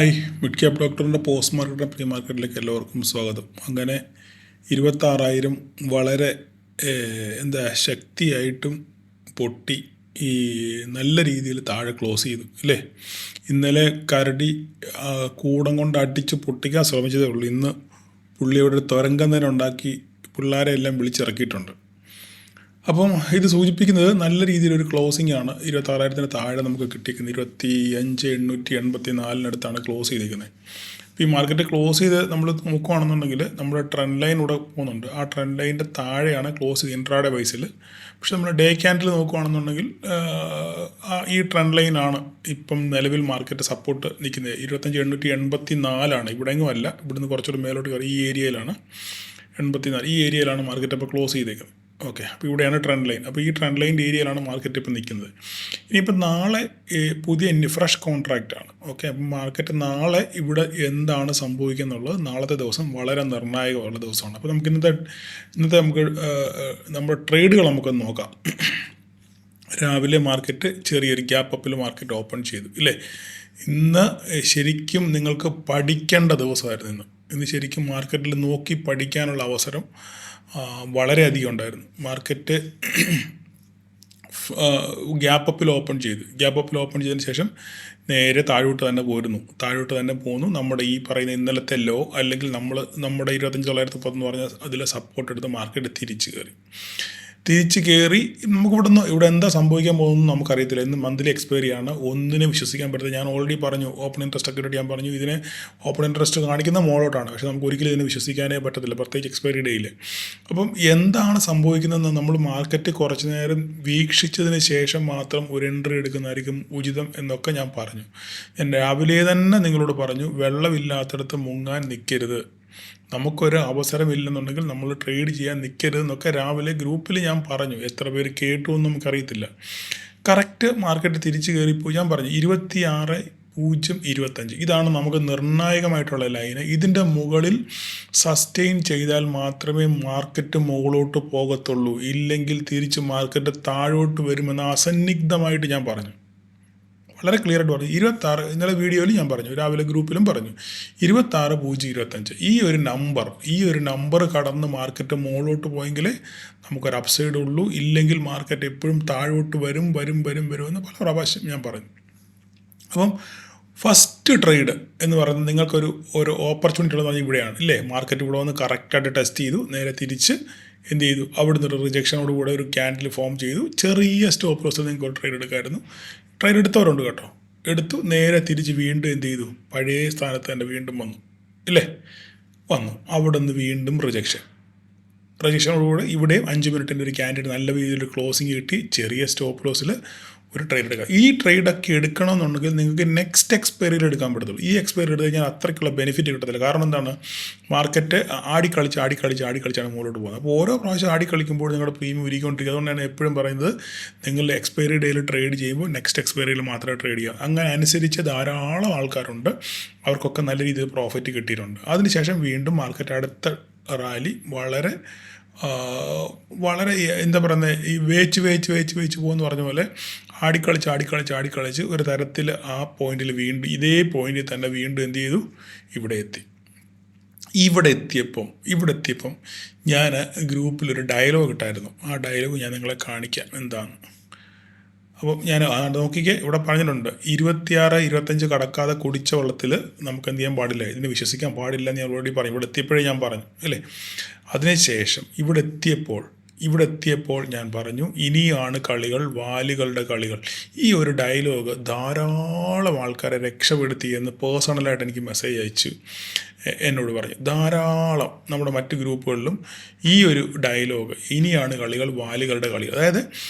Hi, mid cap ഡോക്ടറിൻ്റെ post market pre മാർക്കറ്റിലേക്ക് എല്ലാവർക്കും സ്വാഗതം. അങ്ങനെ 26,000 വളരെ ശക്തിയായിട്ടും പൊട്ടി ഈ നല്ല രീതിയിൽ താഴെ ക്ലോസ് ചെയ്തു അല്ലേ. ഇന്നലെ കരടി കൂടം കൊണ്ട് അടിച്ച് പൊട്ടിക്കാൻ ശ്രമിച്ചതേ ഉള്ളൂ. ഇന്ന് പുള്ളിയുടെ തുരങ്കം തന്നെ ഉണ്ടാക്കി പിള്ളേരെ എല്ലാം വിളിച്ചിറക്കിയിട്ടുണ്ട്. അപ്പം ഇത് സൂചിപ്പിക്കുന്നത് നല്ല രീതിയിലൊരു ക്ലോസിംഗ് ആണ്. 26,000 താഴെ നമുക്ക് കിട്ടിയിരിക്കുന്നത് 25,884 ക്ലോസ് ചെയ്തിരിക്കുന്നത്. അപ്പോൾ ഈ മാർക്കറ്റ് ക്ലോസ് ചെയ്ത് നമ്മൾ നോക്കുകയാണെന്നുണ്ടെങ്കിൽ നമ്മുടെ ട്രെൻഡ് ലൈൻ ഇവിടെ പോകുന്നുണ്ട്. ആ ട്രെൻഡ് ലൈനിൻ്റെ താഴെയാണ് ക്ലോസ് ചെയ്ത് ഇൻട്രാഡേ ബേസിൽ. പക്ഷെ നമ്മൾ ഡേ ക്യാൻഡിൽ നോക്കുകയാണെന്നുണ്ടെങ്കിൽ ഈ ട്രെൻഡ് ലൈനാണ് ഇപ്പം നിലവിൽ മാർക്കറ്റ് സപ്പോർട്ട് നിൽക്കുന്നത്. 25,884 ഇവിടെയെങ്കിലും അല്ല, ഇവിടുന്ന് കുറച്ചുകൂടി മേലോട്ട് കയറി ഈ ഏരിയയിലാണ് 84. ഈ ഏരിയയിലാണ് മാർക്കറ്റ് അപ്പോൾ ക്ലോസ് ചെയ്തേക്കുന്നത്. ഓക്കെ, അപ്പോൾ ഇവിടെയാണ് ട്രെൻഡ് ലൈൻ. അപ്പോൾ ഈ ട്രെൻഡ് ലൈൻ്റെ ഏരിയയിലാണ് മാർക്കറ്റ് ഇപ്പോൾ നിൽക്കുന്നത്. ഇനിയിപ്പോൾ നാളെ പുതിയ ഫ്രഷ് കോൺട്രാക്റ്റാണ്. ഓക്കെ, അപ്പം മാർക്കറ്റ് നാളെ ഇവിടെ എന്താണ് സംഭവിക്കുന്നുള്ളത് നാളത്തെ ദിവസം വളരെ നിർണായകമുള്ള ദിവസമാണ്. അപ്പോൾ നമുക്ക് ഇന്നത്തെ നമ്മുടെ ട്രേഡുകൾ നമുക്കൊന്ന് നോക്കാം. രാവിലെ മാർക്കറ്റ് ചെറിയൊരു ഗ്യാപ്പ് അപ്പിൽ മാർക്കറ്റ് ഓപ്പൺ ചെയ്തു ഇല്ലേ. ഇന്ന് ശരിക്കും നിങ്ങൾക്ക് പഠിക്കേണ്ട ദിവസമായിരുന്നു. ഇന്ന് ശരിക്കും മാർക്കറ്റിൽ നോക്കി പഠിക്കാനുള്ള അവസരം വളരെയധികം ഉണ്ടായിരുന്നു. മാർക്കറ്റ് ഗ്യാപ്പ് അപ്പിൽ ഓപ്പൺ ചെയ്തതിന് ശേഷം നേരെ താഴോട്ട് തന്നെ പോന്നു. നമ്മുടെ ഈ പറയുന്ന ഇന്നലത്തെ ലോ അല്ലെങ്കിൽ നമ്മുടെ 25,910 എന്ന് പറഞ്ഞ അതിലെ സപ്പോർട്ട് എടുത്ത് മാർക്കറ്റ് തിരിച്ച് കയറി നമുക്ക് ഇവിടെ എന്താ സംഭവിക്കാൻ പോകുന്നു നമുക്കറിയത്തില്ല. ഇന്ന് മന്ത്ലി എക്സ്പയറിയാണ്, ഒന്നിനെ വിശ്വസിക്കാൻ പറ്റില്ല. ഞാൻ ഓൾറെഡി പറഞ്ഞു, ഓപ്പൺ ഇൻട്രസ്റ്റ് ഒക്കെ ഞാൻ പറഞ്ഞു ഇതിനെ ഓപ്പൺ ഇൻട്രസ്റ്റ് കാണിക്കുന്ന മോളോട്ടാണ്. പക്ഷേ നമുക്ക് ഒരിക്കലും ഇതിനെ വിശ്വസിക്കാനേ പറ്റത്തില്ല, പ്രത്യേകിച്ച് എക്സ്പയറി ഡേയിൽ. അപ്പം എന്താണ് സംഭവിക്കുന്നതെന്ന് നമ്മൾ മാർക്കറ്റ് കുറച്ച് നേരം വീക്ഷിച്ചതിന് ശേഷം മാത്രം ഒരു എൻട്രി എടുക്കുന്നതായിരിക്കും ഉചിതം എന്നൊക്കെ ഞാൻ പറഞ്ഞു. ഞാൻ രാവിലെ തന്നെ നിങ്ങളോട് പറഞ്ഞു, വെള്ളമില്ലാത്തടത്ത് മുങ്ങാൻ നിൽക്കരുത്, നമുക്കൊരു അവസരമില്ലെന്നുണ്ടെങ്കിൽ നമ്മൾ ട്രേഡ് ചെയ്യാൻ നിൽക്കരുതെന്നൊക്കെ രാവിലെ ഗ്രൂപ്പിൽ ഞാൻ പറഞ്ഞു. എത്ര പേര് കേട്ടു എന്ന് നമുക്കറിയത്തില്ല. കറക്റ്റ് മാർക്കറ്റ് തിരിച്ച് കയറിപ്പോയി. ഞാൻ പറഞ്ഞു 26,025 ഇതാണ് നമുക്ക് നിർണായകമായിട്ടുള്ള ലൈന്. ഇതിൻ്റെ മുകളിൽ സസ്റ്റെയിൻ ചെയ്താൽ മാത്രമേ മാർക്കറ്റ് മുകളിലോട്ട് പോകത്തുള്ളൂ, ഇല്ലെങ്കിൽ തിരിച്ച് മാർക്കറ്റ് താഴോട്ട് വരുമെന്ന് അസന്നിഗ്ധമായിട്ട് ഞാൻ പറഞ്ഞു. വളരെ ക്ലിയർ ആയിട്ട് പറഞ്ഞു. 26 ഇന്നലെ വീഡിയോയിൽ ഞാൻ പറഞ്ഞു, രാവിലെ ഗ്രൂപ്പിലും പറഞ്ഞു, 26,025 ഈ ഒരു നമ്പർ കടന്ന് മാർക്കറ്റ് മുകളിലോട്ട് പോയെങ്കിലേ നമുക്കൊരു അപ്സൈഡ് ഉള്ളൂ, ഇല്ലെങ്കിൽ മാർക്കറ്റ് എപ്പോഴും താഴോട്ട് വരുമെന്ന് പല പ്രാവശ്യം ഞാൻ പറഞ്ഞു. അപ്പം ഫസ്റ്റ് ട്രേഡ് എന്ന് പറയുന്നത് നിങ്ങൾക്കൊരു ഓപ്പർച്യൂണിറ്റി ഉള്ളത് ഇവിടെയാണ് ഇല്ലേ. മാർക്കറ്റ് ഇവിടെ വന്ന് കറക്റ്റായിട്ട് ടെസ്റ്റ് ചെയ്തു, നേരെ തിരിച്ച് എന്ത് ചെയ്തു, അവിടുന്ന് ഒരു റിജക്ഷനോടുകൂടെ ഒരു ക്യാൻഡിൽ ഫോം ചെയ്തു. ചെറിയ സ്റ്റോപ്പ് ലോസിൽ നിങ്ങൾക്ക് ട്രേഡ് എടുക്കാമായിരുന്നു. ട്രേഡ് എടുത്തവരുണ്ട് കേട്ടോ. എടുത്തു, നേരെ തിരിച്ച് വീണ്ടും എന്ത് ചെയ്തു, പഴയ സ്ഥാനത്ത് തന്നെ വീണ്ടും വന്നു. അവിടെ നിന്ന് വീണ്ടും റിജക്ഷനോടുകൂടെ ഇവിടെയും 5 മിനിറ്റിൻ്റെ ഒരു ക്യാൻഡിൽ നല്ല രീതിയിൽ ക്ലോസിങ് കിട്ടി. ചെറിയ സ്റ്റോപ്പ് ലോസിൽ ഒരു ട്രേഡ് എടുക്കാം. ഈ ട്രേഡൊക്കെ എടുക്കണമെന്നുണ്ടെങ്കിൽ നിങ്ങൾക്ക് നെക്സ്റ്റ് എക്സ്പയറിയിൽ എടുക്കാൻ പറ്റത്തുള്ളൂ. ഈ എക്സ്പയറി എടുത്ത് കഴിഞ്ഞാൽ അത്രയ്ക്കുള്ള ബെനിഫിറ്റ് കിട്ടത്തില്ല. കാരണം എന്താണ്, മാർക്കറ്റ് ആടിക്കളിച്ചാണ് മുകളിലോട്ട് പോകുന്നത്. അപ്പോൾ ഓരോ പ്രാവശ്യം ആടിക്കളിക്കുമ്പോൾ നിങ്ങളുടെ പ്രീമിയം ഉരുക്കൊണ്ടിരിക്കുക. അതുകൊണ്ടാണ് എപ്പോഴും പറയുന്നത്, നിങ്ങൾ എക്സ്പയറി ഡേയിൽ ട്രേഡ് ചെയ്യുമ്പോൾ നെക്സ്റ്റ് എക്സ്പയറിയിൽ മാത്രമേ ട്രേഡ് ചെയ്യുക. അങ്ങനെ അനുസരിച്ച് ധാരാളം ആൾക്കാരുണ്ട്, അവർക്കൊക്കെ നല്ല രീതിയിൽ പ്രോഫിറ്റ് കിട്ടിയിട്ടുണ്ട്. അതിനുശേഷം വീണ്ടും മാർക്കറ്റ് അടുത്ത റാലി വളരെ എന്താ പറയുന്നത്, ഈ വേച്ച് പോകുമെന്ന് പറഞ്ഞ പോലെ ആടിക്കളിച്ച് ഒരു തരത്തിൽ ആ പോയിന്റിൽ വീണ്ടും ഇതേ പോയിന്റിൽ തന്നെ വീണ്ടും എന്ത് ചെയ്തു, ഇവിടെ എത്തിയപ്പം ഞാൻ ഗ്രൂപ്പിലൊരു ഡയലോഗ് ഇട്ടായിരുന്നു. ആ ഡയലോഗ് ഞാൻ നിങ്ങളെ കാണിക്കാം എന്താണ്. അപ്പം ഞാൻ നോക്കിക്കേ, ഇവിടെ പറഞ്ഞിട്ടുണ്ട് 26-25 കടക്കാതെ കുടിച്ച വെള്ളത്തിൽ നമുക്ക് എന്ത് ചെയ്യാൻ പാടില്ല, ഇതിനെ വിശ്വസിക്കാൻ പാടില്ല എന്ന് ഞാൻ ഓൾറെഡി പറഞ്ഞു. ഇവിടെ എത്തിയപ്പോഴേ ഞാൻ പറഞ്ഞു അല്ലേ. അതിനുശേഷം ഇവിടെ എത്തിയപ്പോൾ ഞാൻ പറഞ്ഞു, ഇനിയാണ് കളികൾ, വാലുകളുടെ കളികൾ. ഈ ഒരു ഡയലോഗ് ധാരാളം ആൾക്കാരെ രക്ഷപ്പെടുത്തി എന്ന് പേഴ്സണലായിട്ട് എനിക്ക് മെസ്സേജ് അയച്ചു എന്നോട് പറഞ്ഞു. ധാരാളം നമ്മുടെ മറ്റ് ഗ്രൂപ്പുകളിലും ഈ ഒരു ഡയലോഗ്, ഇനിയാണ് കളികൾ, വാലുകളുടെ കളികൾ. അതായത്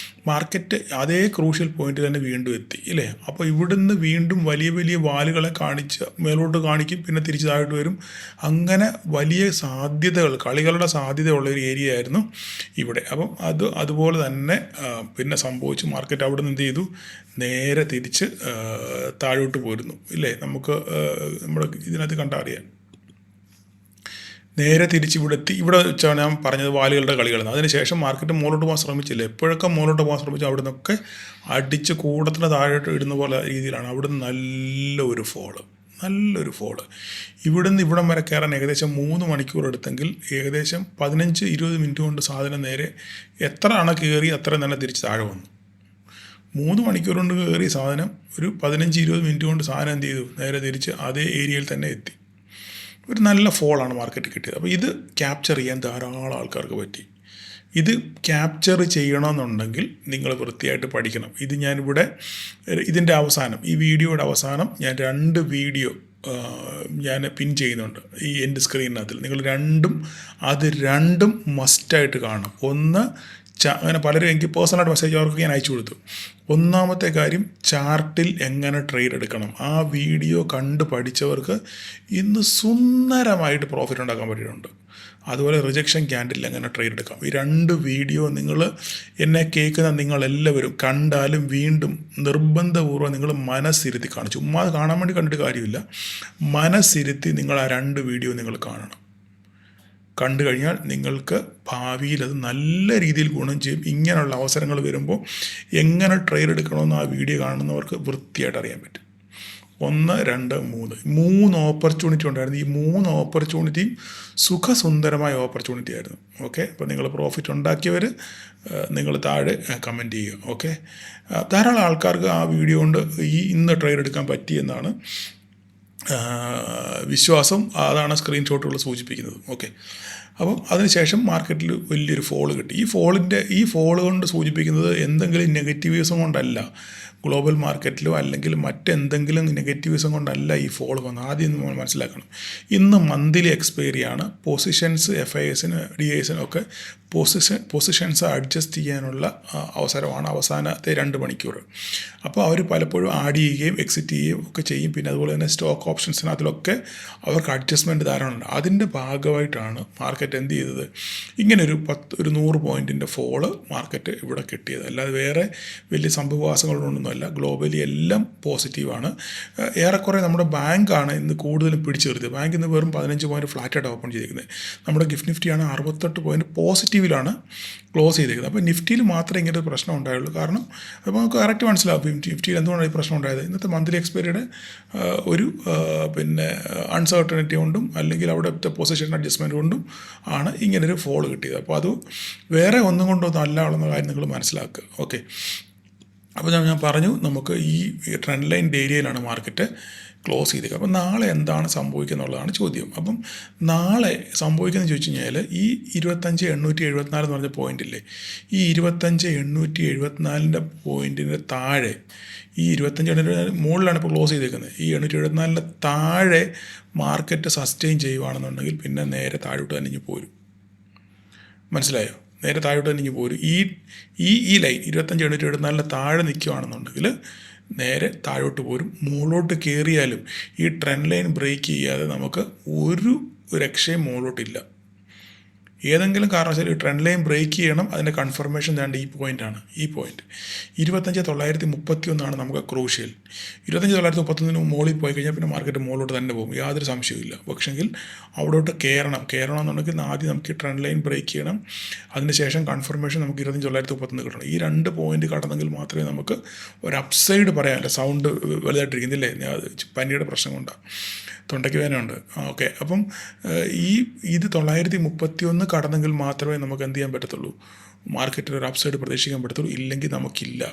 മാർക്കറ്റ് അതേ ക്രൂഷ്യൽ പോയിന്റ് തന്നെ വീണ്ടും എത്തി ഇല്ലേ. അപ്പോൾ ഇവിടുന്ന് വീണ്ടും വലിയ വാലുകളെ കാണിച്ച് മേലോട്ട് കാണിക്കും, പിന്നെ തിരിച്ച് താഴോട്ട് വരും. അങ്ങനെ വലിയ സാധ്യതകൾ, കളികളുടെ സാധ്യതയുള്ള ഒരു ഏരിയ ആയിരുന്നു ഇവിടെ. അപ്പം അതുപോലെ തന്നെ പിന്നെ സംഭവിച്ചു. മാർക്കറ്റ് അവിടെ നിന്ന് എന്ത് ചെയ്തു, നേരെ തിരിച്ച് താഴോട്ട് പോരുന്നു ഇല്ലേ. നമുക്ക് നമ്മുടെ ഇതിനകത്ത് കണ്ടാൽ അറിയാം. നേരെ തിരിച്ച് ഇവിടെ വെച്ചാണ് ഞാൻ പറഞ്ഞത് വാലുകളുടെ കളികളെന്ന്. അതിനുശേഷം മാർക്കറ്റ് മുകളിലോട്ട് പോകാൻ ശ്രമിച്ചില്ല. എപ്പോഴൊക്കെ മുകളിലോട്ട് പോകാൻ ശ്രമിച്ചു അവിടെ നിന്നൊക്കെ അടിച്ച് കൂടത്തിന് താഴോട്ട് ഇടുന്ന പോലെ രീതിയിലാണ്. അവിടെ നിന്ന് നല്ല ഒരു ഫോള്, നല്ലൊരു ഫോള്. ഇവിടുന്ന് ഇവിടം വരെ കയറാൻ ഏകദേശം 3 മണിക്കൂർ എടുത്തെങ്കിൽ ഏകദേശം 15-20 മിനിറ്റ് കൊണ്ട് സാധനം നേരെ എത്ര അണ കയറി അത്രയും തന്നെ തിരിച്ച് താഴെ വന്നു. 3 മണിക്കൂർ കൊണ്ട് കയറിയ സാധനം ഒരു 15-20 മിനിറ്റ് കൊണ്ട് സാധനം എന്ത് ചെയ്തു, നേരെ തിരിച്ച് അതേ ഏരിയയിൽ തന്നെ എത്തി. ഒരു നല്ല ഫോളാണ് മാർക്കറ്റ് കിട്ടിയത്. അപ്പോൾ ഇത് ക്യാപ്ചർ ചെയ്യാൻ ധാരാളം ആൾക്കാർക്ക് പറ്റി. ഇത് ക്യാപ്ചർ ചെയ്യണമെന്നുണ്ടെങ്കിൽ നിങ്ങൾ വൃത്തിയായിട്ട് പഠിക്കണം. ഇത് ഞാനിവിടെ ഇതിൻ്റെ അവസാനം, ഈ വീഡിയോയുടെ അവസാനം ഞാൻ 2 വീഡിയോ ഞാൻ പിൻ ചെയ്യുന്നുണ്ട് ഈ എൻ്റെ സ്ക്രീനിനകത്തിൽ. നിങ്ങൾ അത് രണ്ടും മസ്റ്റായിട്ട് കാണണം. ഒന്ന് അങ്ങനെ പലരും എനിക്ക് പേഴ്സണലായിട്ട് മെസ്സേജ് അവർക്ക് ഞാൻ അയച്ചു കൊടുത്തു. ഒന്നാമത്തെ കാര്യം, ചാർട്ടിൽ എങ്ങനെ ട്രേഡ് എടുക്കണം. ആ വീഡിയോ കണ്ട് പഠിച്ചവർക്ക് ഇന്ന് സുന്ദരമായിട്ട് പ്രോഫിറ്റ് ഉണ്ടാക്കാൻ പറ്റിയിട്ടുണ്ട്. അതുപോലെ റിജക്ഷൻ ക്യാൻഡിൽ എങ്ങനെ ട്രേഡ് എടുക്കാം. ഈ 2 വീഡിയോ നിങ്ങൾ എന്നെ കേൾക്കുന്ന നിങ്ങളെല്ലാവരും കണ്ടാലും വീണ്ടും നിർബന്ധപൂർവ്വം നിങ്ങൾ മനസ്സിരുത്തി കാണും. ചുമ്മാ കാണാൻ വേണ്ടി കണ്ടിട്ട് കാര്യമില്ല. മനസ്സിരുത്തി നിങ്ങൾ ആ 2 വീഡിയോ നിങ്ങൾ കാണണം. കണ്ടു കഴിഞ്ഞാൽ നിങ്ങൾക്ക് ഭാവിയിൽ അത് നല്ല രീതിയിൽ ഗുണം ചെയ്യും. ഇങ്ങനെയുള്ള അവസരങ്ങൾ വരുമ്പോൾ എങ്ങനെ ട്രേഡ് എടുക്കണമെന്ന് ആ വീഡിയോ കാണുന്നവർക്ക് വൃത്തിയായിട്ട് അറിയാൻ പറ്റും. 1, 2, 3 ഓപ്പർച്യൂണിറ്റി ഉണ്ടായിരുന്നു. ഈ 3 ഓപ്പർച്യൂണിറ്റിയും സുഖസുന്ദരമായ ഓപ്പർച്യൂണിറ്റി ആയിരുന്നു. ഓക്കെ, അപ്പോൾ നിങ്ങൾ പ്രോഫിറ്റ് ഉണ്ടാക്കിയവർ നിങ്ങൾ താഴെ കമൻറ്റ് ചെയ്യുക. ഓക്കെ, ധാരാളം ആൾക്കാർക്ക് ആ വീഡിയോ കൊണ്ട് ഇന്ന് ട്രേഡ് എടുക്കാൻ പറ്റിയെന്നാണ് വിശ്വാസം. അതാണ് സ്ക്രീൻഷോട്ടുകൾ സൂചിപ്പിക്കുന്നത്. ഓക്കെ, അപ്പം അതിനുശേഷം മാർക്കറ്റിൽ വലിയൊരു ഫോള് കിട്ടി. ഈ ഫോള് കൊണ്ട് സൂചിപ്പിക്കുന്നത് എന്തെങ്കിലും നെഗറ്റീവിസം കൊണ്ടല്ല, ഗ്ലോബൽ മാർക്കറ്റിലോ അല്ലെങ്കിൽ മറ്റെന്തെങ്കിലും നെഗറ്റീവിസം കൊണ്ടല്ല ഈ ഫോള് വന്നത്. ആദ്യം നമ്മൾ മനസ്സിലാക്കണം. ഇന്ന് മന്ത്ലി എക്സ്പയറിയാണ്. പൊസിഷൻസ് FISന് DISനും ഒക്കെ പൊസിഷൻസ് അഡ്ജസ്റ്റ് ചെയ്യാനുള്ള അവസരമാണ് അവസാനത്തെ 2 മണിക്കൂർ. അപ്പോൾ അവർ പലപ്പോഴും ആഡ് ചെയ്യുകയും എക്സിറ്റ് ചെയ്യുകയും ഒക്കെ ചെയ്യും. പിന്നെ അതുപോലെ തന്നെ സ്റ്റോക്ക് ഓപ്ഷൻസിനകത്തിലൊക്കെ അവർക്ക് അഡ്ജസ്റ്റ്മെൻറ്റ് ധാരാളമുണ്ട്. അതിൻ്റെ ഭാഗമായിട്ടാണ് മാർക്കറ്റ് എന്ത് ചെയ്തത്, ഇങ്ങനെ ഒരു 100 പോയിൻറ്റിൻ്റെ ഫോള് മാർക്കറ്റ് ഇവിടെ കിട്ടിയത്. അല്ലാതെ വേറെ വലിയ സംഭവവാസങ്ങളൊന്നുമല്ല. ഗ്ലോബലി എല്ലാം പോസിറ്റീവാണ്. ഏറെക്കുറെ നമ്മുടെ ബാങ്കാണ് ഇന്ന് കൂടുതലും പിടിച്ചു നിർത്തിയത്. ബാങ്ക് ഇന്ന് വെറും 15 പോയിൻറ്റ് ഫ്ലാറ്റായിട്ട് ഓപ്പൺ ചെയ്തിരിക്കുന്നത്. നമ്മുടെ ഗിഫ്റ്റ് നിഫ്റ്റിയാണ് 68 പോയിൻറ്റ് പോസിറ്റീവിലാണ് ക്ലോസ് ചെയ്തിരിക്കുന്നത്. അപ്പോൾ നിഫ്റ്റിയിൽ മാത്രമേ ഇങ്ങനെ ഒരു പ്രശ്നം ഉണ്ടായുള്ളൂ. കാരണം അപ്പോൾ നമുക്ക് കറക്റ്റ് മനസ്സിലാവും നിഫ്റ്റിയിൽ എന്തുകൊണ്ടാണ് ഈ പ്രശ്നം ഉണ്ടായത്. ഇന്നത്തെ മന്ത്ലി എക്സ്പയറിയുടെ ഒരു അൺസർട്ടനിറ്റി കൊണ്ടും അല്ലെങ്കിൽ അവിടുത്തെ പൊസിഷൻ അഡ്ജസ്റ്റ്മെൻറ്റ് കൊണ്ടും ആണ് ഇങ്ങനൊരു ഫോള് കിട്ടിയത്. അപ്പോൾ അത് വേറെ ഒന്നും കൊണ്ടൊന്നും അല്ല ഉള്ള കാര്യം നിങ്ങൾ മനസ്സിലാക്കുക. ഓക്കെ, അപ്പോൾ ഞാൻ പറഞ്ഞു നമുക്ക് ഈ ട്രെൻഡ് ലൈൻ ഏരിയയിലാണ് മാർക്കറ്റ് ക്ലോസ് ചെയ്തേക്കുക. അപ്പം നാളെ എന്താണ് സംഭവിക്കുക എന്നുള്ളതാണ് ചോദ്യം. അപ്പം നാളെ സംഭവിക്കുന്നത് ചോദിച്ചു കഴിഞ്ഞാൽ ഈ 25,874 എന്ന് പറഞ്ഞ പോയിൻ്റില്ലേ, ഈ 25,874 പോയിൻറ്റിൻ്റെ താഴെ, ഈ 25,874 മുകളിലാണ് ഇപ്പോൾ ക്ലോസ് ചെയ്തേക്കുന്നത്. ഈ 874 താഴെ മാർക്കറ്റ് സസ്റ്റെയിൻ ചെയ്യുകയാണെന്നുണ്ടെങ്കിൽ പിന്നെ നേരെ താഴോട്ട് തന്നെ ഇനി പോരും. മനസ്സിലായോ? നേരെ താഴോട്ട് തന്നെ ഇനി പോരും. ഈ ലൈൻ 25,874 താഴെ നിൽക്കുകയാണെന്നുണ്ടെങ്കിൽ നേരെ താഴോട്ട് പോരും. മുകളിലോട്ട് കയറിയാലും ഈ ട്രെൻഡ് ലൈൻ ബ്രേക്ക് ചെയ്യാതെ നമുക്ക് ഒരു രക്ഷയും മുകളിലോട്ടില്ല. ഏതെങ്കിലും കാരണവശാലും ഈ ട്രെൻഡ് ലൈൻ ബ്രേക്ക് ചെയ്യണം. അതിൻ്റെ കൺഫർമേഷൻ വേണ്ട ഈ പോയിൻ്റാണ്. ഈ പോയിൻ്റ് 25,931 നമുക്ക് ക്രൂഷ്യൽ. 25,931 മുകളിൽ പോയി കഴിഞ്ഞാൽ പിന്നെ മാർക്കറ്റ് മുകളിലോട്ട് തന്നെ പോകും, യാതൊരു സംശയവുമില്ല. പക്ഷെങ്കിൽ അവിടോട്ട് കയറണം എന്നുണ്ടെങ്കിൽ ആദ്യം നമുക്ക് ഈ ട്രെൻഡ് ലൈൻ ബ്രേക്ക് ചെയ്യണം. അതിന് ശേഷം കൺഫർമേഷൻ നമുക്ക് 25,931 കിട്ടണം. ഈ 2 പോയിൻ്റ് കടന്നെങ്കിൽ മാത്രമേ നമുക്ക് ഒരു അപ്സൈഡ് പറയാനില്ല. സൗണ്ട് വലുതായിട്ടിരിക്കുന്നില്ലേ, പനിയുടെ പ്രശ്നം കൊണ്ടാണ്, തൊണ്ടയ്ക്ക് വേദനയുണ്ട്. ഓക്കെ, അപ്പം ഇത് 931 കടന്നെങ്കിൽ മാത്രമേ നമുക്ക് എന്ത് ചെയ്യാൻ പറ്റത്തുള്ളൂ, മാർക്കറ്റിൽ ഒരു അപ്സൈഡ് പ്രതീക്ഷിക്കാൻ പറ്റത്തുള്ളൂ. ഇല്ലെങ്കിൽ നമുക്കില്ല.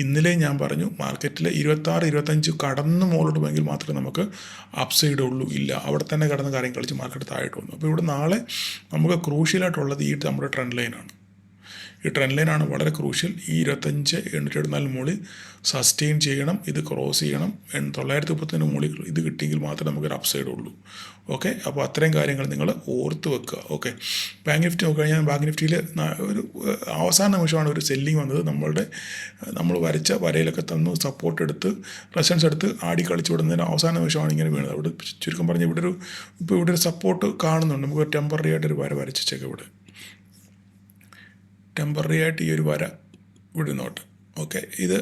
ഇന്നലെ ഞാൻ പറഞ്ഞു മാർക്കറ്റിൽ 26-25 കടന്ന് മുകളിലോട്ട് പോയെങ്കിൽ മാത്രമേ നമുക്ക് അപ്സൈഡ് ഉള്ളൂ. ഇല്ല, അവിടെ തന്നെ കടന്ന് കാര്യം കളിച്ച് മാർക്കറ്റ് താഴോട്ട് വന്നു. അപ്പോൾ ഇവിടെ നാളെ നമുക്ക് ക്രൂഷ്യലായിട്ടുള്ളത് ഈ നമ്മുടെ ട്രെൻഡ് ലൈനാണ്. ഈ ട്രെൻഡ് ലൈനാണ് വളരെ ക്രൂഷ്യൽ. ഈ 25,874 മുകളിൽ സസ്റ്റെയിൻ ചെയ്യണം, ഇത് ക്രോസ് ചെയ്യണം. 930 മുകളിൽ ഇത് കിട്ടിയെങ്കിൽ മാത്രമേ നമുക്കൊരു അപ്സൈഡ് ഉള്ളൂ. ഓക്കെ, അപ്പോൾ അത്രയും കാര്യങ്ങൾ നിങ്ങൾ ഓർത്ത് വെക്കുക. ഓക്കെ, ബാങ്ക് നിഫ്റ്റി നോക്കിക്കഴിഞ്ഞാൽ ബാങ്ക് നിഫ്റ്റിയിൽ ഒരു അവസാന നിമിഷമാണ് ഒരു സെല്ലിങ് വന്നത്. നമ്മൾ വരച്ച വരയിലൊക്കെ തന്നു സപ്പോർട്ട് എടുത്ത് റെസൻസ് എടുത്ത് ആടി കളിച്ചു വിടുന്നതിന് അവസാന നിമിഷമാണ് ഇങ്ങനെ വീണത്. അവിടെ ചുരുക്കം പറഞ്ഞ് ഇവിടെ ഒരു സപ്പോർട്ട് കാണുന്നുണ്ട്. നമുക്ക് ടെമ്പററി ആയിട്ടൊരു വര വരച്ചേക്കാം. ഇവിടെ ടെമ്പററി ആയിട്ട് ഈ ഒരു വര ഇവിടെ നോട്ട്. ഓക്കെ, ഇത്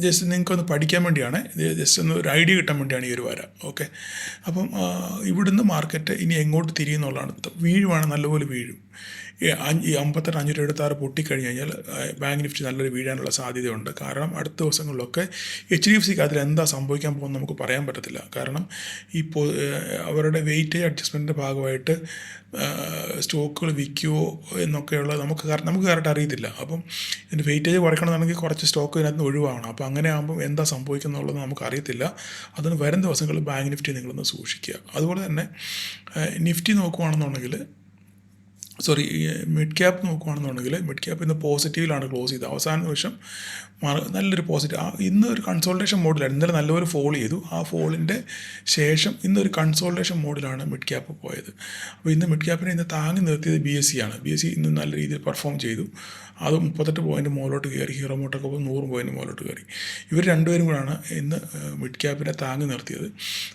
ജസ്റ്റ് നിങ്ങൾക്കൊന്ന് പഠിക്കാൻ വേണ്ടിയാണ്, ഇത് ജസ്റ്റ് ഒന്ന് ഒരു ഐഡിയ കിട്ടാൻ വേണ്ടിയാണ് ഈ ഒരു വര. ഓക്കെ, അപ്പം ഇവിടുന്ന് മാർക്കറ്റ് ഇനി എങ്ങോട്ട് തിരിയുന്നുള്ളതാണ്. വീഴുവാണ്, നല്ലപോലെ വീഴും. ഈ 58,576 പൊട്ടിക്കഴിഞ്ഞ് കഴിഞ്ഞാൽ ബാങ്ക് നിഫ്റ്റി നല്ലൊരു വീഴാനുള്ള സാധ്യതയുണ്ട്. കാരണം അടുത്ത ദിവസങ്ങളിലൊക്കെ HDFCക്ക് അതിൽ എന്താ സംഭവിക്കാൻ പോകുന്നത് നമുക്ക് പറയാൻ പറ്റത്തില്ല. കാരണം അവരുടെ വെയിറ്റേജ് അഡ്ജസ്റ്റ്മെൻറ്റിൻ്റെ ഭാഗമായിട്ട് സ്റ്റോക്കുകൾ വിൽക്കുമോ എന്നൊക്കെയുള്ളത് നമുക്ക് കറക്റ്റ് അറിയത്തില്ല. അപ്പം ഇതിൻ്റെ വെയിറ്റേജ് കുറയ്ക്കണമെന്നുണ്ടെങ്കിൽ കുറച്ച് സ്റ്റോക്ക് ഇതിനകത്ത് നിന്ന് ഒഴിവാകണം. അപ്പോൾ അങ്ങനെ ആകുമ്പോൾ എന്താ സംഭവിക്കുന്നുള്ളത് നമുക്കറിയത്തില്ല. അതിന് വരും ദിവസങ്ങളിൽ ബാങ്ക് നിഫ്റ്റി നിങ്ങളൊന്ന് സൂക്ഷിക്കുക. അതുപോലെ തന്നെ നിഫ്റ്റി നോക്കുകയാണെന്നുണ്ടെങ്കിൽ മിഡ് ക്യാപ്പ് നോക്കുകയാണെന്നുണ്ടെങ്കിൽ മിഡ് ക്യാപ്പ് ഇന്ന് പോസിറ്റീവിലാണ് ക്ലോസ് ചെയ്തത്. അവസാന നിമിഷം നല്ലൊരു പോസിറ്റീവ് ഇന്ന് ഒരു കൺസോൾട്ടേഷൻ മോഡിലാണ്. ഇന്നലെ നല്ലൊരു ഫോൾ ചെയ്തു. ആ ഫോളിൻ്റെ ശേഷം ഇന്നൊരു കൺസോൾട്ടേഷൻ മോഡിലാണ് മിഡ് ക്യാപ്പ് പോയത്. അപ്പോൾ ഇന്ന് മിഡ് ക്യാപ്പിനെ ഇന്ന് താങ്ങി നിർത്തിയത് BSE ആണ്. BSE ഇന്ന് നല്ല രീതിയിൽ പെർഫോം ചെയ്തു. അത് 38 പോയിൻറ്റ് മുകളിലോട്ട് കയറി. ഹീറോ മോട്ടോക്ക് 100 പോയിൻറ്റ് മുകളിലോട്ട് കയറി. ഇവർ രണ്ടുപേരും കൂടാണ് ഇന്ന് മിഡ് ക്യാപ്പിനെ താങ്ങി നിർത്തിയത്.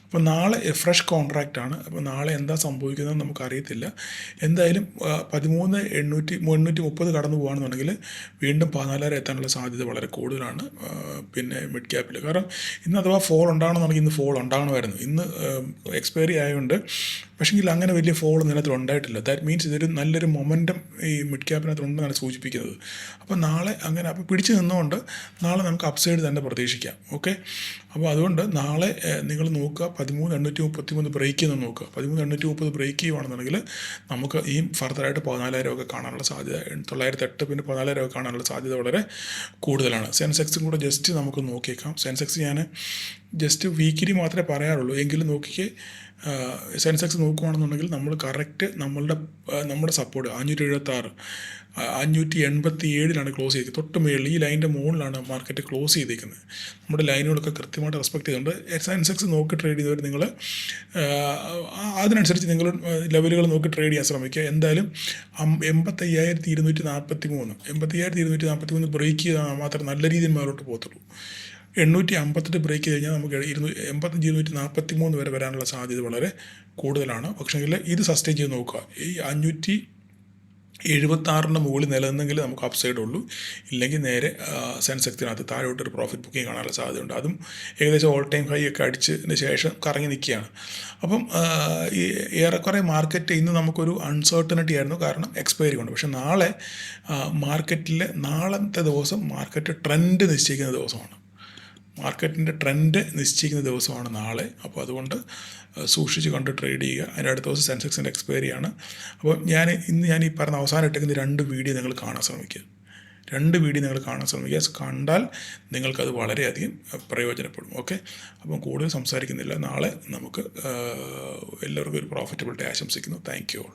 അപ്പോൾ നാളെ ഫ്രഷ് കോൺട്രാക്റ്റാണ്. അപ്പോൾ നാളെ എന്താ സംഭവിക്കുന്നത് നമുക്കറിയത്തില്ല. എന്തായാലും 13,830 കടന്നു പോകുകയാണെന്നുണ്ടെങ്കിൽ വീണ്ടും 14,000 എത്താനുള്ള സാധ്യത വളരെ കൂടുതലാണ് പിന്നെ മിഡ് ക്യാപ്പിൽ. കാരണം ഇന്ന് അഥവാ ഫോൾ ഉണ്ടാകണമെന്നുണ്ടെങ്കിൽ ഇന്ന് ഫോൾ ഉണ്ടാകണമായിരുന്നു. ഇന്ന് എക്സ്പയറി ആയതുകൊണ്ട് പക്ഷേങ്കിൽ അങ്ങനെ വലിയ ഫോൾ ഇതിനകത്ത് ഉണ്ടായിട്ടില്ല. ദാറ്റ് മീൻസ് ഇതൊരു നല്ലൊരു മൊമെൻറ്റം ഈ മിഡ് ക്യാപ്പിനകത്ത് ഉണ്ടെന്നാണ് സൂചിപ്പിക്കുന്നത്. അപ്പോൾ നാളെ അങ്ങനെ അപ്പോൾ പിടിച്ച് നിന്നുകൊണ്ട് നാളെ നമുക്ക് അപ്സൈഡ് തന്നെ പ്രതീക്ഷിക്കാം. ഓക്കെ, അപ്പോൾ അതുകൊണ്ട് നാളെ നിങ്ങൾ നോക്കുക 13,833 ബ്രേക്ക് ചെയ്യുന്ന നോക്കുക. 13,830 ബ്രേക്ക് ചെയ്യുകയാണെന്നുണ്ടെങ്കിൽ നമുക്ക് ഈ ഫർദറായിട്ട് 14,000 ഒക്കെ കാണാനുള്ള സാധ്യത, 908 പിന്നെ 14,000 ഒക്കെ കാണാനുള്ള സാധ്യത വളരെ കൂടുതലാണ്. സെൻസെക്സും കൂടെ ജസ്റ്റ് നമുക്ക് നോക്കിയേക്കാം. സെൻസെക്സ് ഞാൻ ജസ്റ്റ് വീക്കിലി മാത്രമേ പറയാറുള്ളൂ. എങ്കിലും നോക്കിക്കേ, സെൻസെക്സ് നോക്കുകയാണെന്നുണ്ടെങ്കിൽ നമ്മൾ കറക്റ്റ് നമ്മുടെ സപ്പോർട്ട് 576 587 ക്ലോസ് ചെയ്തത്. തൊട്ട് മേളിൽ ഈ ലൈനിൻ്റെ മുകളിലാണ് മാർക്കറ്റ് ക്ലോസ് ചെയ്തിരിക്കുന്നത്. നമ്മുടെ ലൈനുകളൊക്കെ കൃത്യമായിട്ട് റെസ്പെക്ട് ചെയ്തുകൊണ്ട് സെൻസെക്സ് നോക്കി ട്രേഡ് ചെയ്തവർ നിങ്ങൾ അതിനനുസരിച്ച് നിങ്ങൾ ലെവലുകൾ നോക്കി ട്രേഡ് ചെയ്യാൻ ശ്രമിക്കുക. എന്തായാലും 85,243 85,243 ബ്രേക്ക് ചെയ്താൽ മാത്രമേ നല്ല രീതിയിൽ മേലോട്ട് പോകത്തുള്ളൂ. 858 ബ്രേക്ക് ചെയ്ത് കഴിഞ്ഞാൽ നമുക്ക് 85,243 വരെ വരാനുള്ള സാധ്യത വളരെ കൂടുതലാണ്. പക്ഷേങ്കിൽ ഇത് സസ്റ്റെയിൻ ചെയ്ത് നോക്കുക. ഈ 576 മുകളിൽ നിലനിന്നെങ്കിൽ നമുക്ക് അപ്സൈഡ് ഉള്ളൂ. ഇല്ലെങ്കിൽ നേരെ സെൻസെക്സിനകത്ത് താഴോട്ടൊരു പ്രോഫിറ്റ് ബുക്കിംഗ് കാണാനുള്ള സാധ്യതയുണ്ട്. അതും ഏകദേശം ഓൾ ടൈം ഹൈ ഒക്കെ അടിച്ചതിന് ശേഷം കറങ്ങി നിൽക്കുകയാണ്. അപ്പം ഈ ഏറെക്കുറെ മാർക്കറ്റ് ഇന്ന് നമുക്കൊരു അൺസർട്ടനിറ്റി ആയിരുന്നു, കാരണം എക്സ്പയറി കൊണ്ട്. പക്ഷേ നാളെ നാളത്തെ ദിവസം മാർക്കറ്റ് ട്രെൻഡ് നിശ്ചയിക്കുന്ന ദിവസമാണ്. മാർക്കറ്റിൻ്റെ ട്രെൻഡ് നിശ്ചയിക്കുന്ന ദിവസമാണ് നാളെ. അപ്പോൾ അതുകൊണ്ട് സൂക്ഷിച്ച് കണ്ട് ട്രേഡ് ചെയ്യുക. അതിൻ്റെ അടുത്ത ദിവസം സെൻസെക്സിൻ്റെ എക്സ്പയറിയാണ്. അപ്പോൾ ഇന്ന് ഞാൻ ഈ പറഞ്ഞ അവസാനം ഇട്ടേക്കുന്ന 2 വീഡിയോ നിങ്ങൾ കാണാൻ ശ്രമിക്കുക. 2 വീഡിയോ നിങ്ങൾ കാണാൻ ശ്രമിക്കുക. കണ്ടാൽ നിങ്ങൾക്കത് വളരെയധികം പ്രയോജനപ്പെടും. ഓക്കെ, അപ്പം കൂടുതൽ സംസാരിക്കുന്നില്ല. നാളെ നമുക്ക് എല്ലാവർക്കും ഒരു പ്രോഫിറ്റബിൾ ഡേ ആശംസിക്കുന്നു. Thank you all.